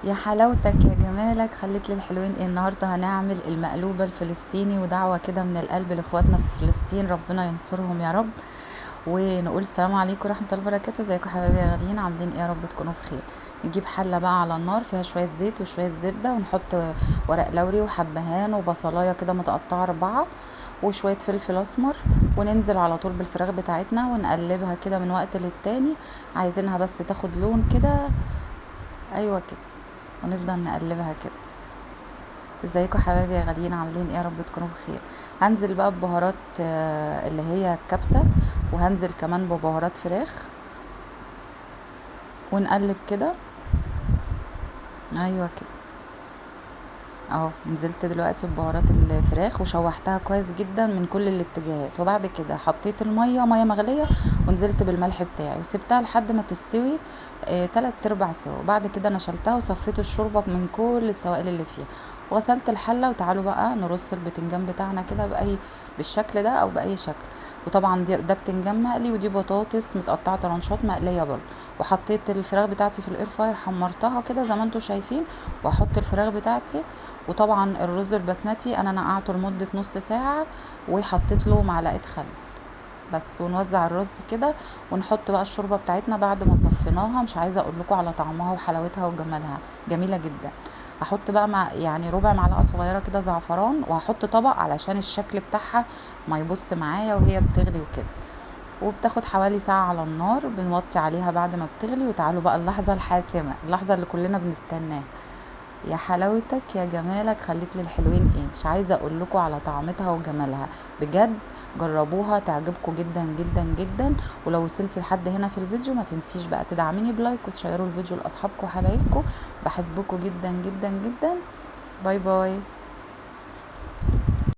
يا حلاوتك يا جمالك، خليت لي الحلوين ايه. النهارده هنعمل المقلوبه الفلسطيني، ودعوه كده من القلب لاخواتنا في فلسطين، ربنا ينصرهم يا رب. ونقول السلام عليكم ورحمه الله وبركاته. ازيكم حبايبي يا غاليين، عاملين ايه؟ يا رب تكونوا بخير. نجيب حله بقى على النار فيها شويه زيت وشويه زبده، ونحط ورق لوري وحبهان وبصلايه كده متقطعه 4، وشويه فلفل اسمر. وننزل على طول بالفراخ بتاعتنا ونقلبها كده من وقت للتاني. عايزينها بس تاخد لون كده. ايوه كده. ونفضل نقلبها كده. ازيكم حبايبي يا غاليين، عاملين ايه؟ يا رب تكونوا بخير. هنزل بقى ببهارات اللي هي الكبسة. وهنزل كمان ببهارات فراخ. ونقلب كده. ايوه كده. اهو نزلت دلوقتي ببهارات الفراخ وشوحتها كويس جدا من كل الاتجاهات، وبعد كده حطيت ميه مغليه. ونزلت بالملح بتاعي وسبتها لحد ما تستوي. 3/4 سوا. وبعد كده نشلتها وصفيت الشوربه من كل السوائل اللي فيها. وغسلت الحله. وتعالوا بقى نرص البتنجان بتاعنا كده بالشكل ده او باي شكل. وطبعا ده بتنجان مقلي، ودي بطاطس متقطعه طرنشات مقليه برضه. وحطيت الفراخ بتاعتي في الاير فاير، حمرتها كده زي ما انتم شايفين. واحط الفراخ بتاعتي. وطبعا الرز البسمتي انا نقعته لمدة نص ساعة. وحطيت له معلقة خل بس. ونوزع الرز كده. ونحط بقى الشوربة بتاعتنا بعد ما صفيناها. مش عايزة اقول لكم على طعمها وحلاوتها وجمالها. جميلة جدا. هحط بقى مع يعني ربع معلقة صغيرة كده زعفران، وهحط طبق علشان الشكل بتاعها ما يبص معايا وهي بتغلي وكده. وبتاخد حوالي ساعة على النار، بنوطي عليها بعد ما بتغلي. وتعالوا بقى اللحظة الحاسمة، اللحظة اللي كلنا بنستناها. يا حلاوتك يا جمالك، خليت لي الحلوين ايه. مش عايزه اقول لكم على طعمتها وجمالها. بجد. جربوها تعجبكم جدا جدا جدا. ولو وصلتي لحد هنا في الفيديو ما تنسيش بقى تدعميني بلايك وتشيروا الفيديو لاصحابكم وحبايبكم. بحبكم جدا جدا جدا. باي باي.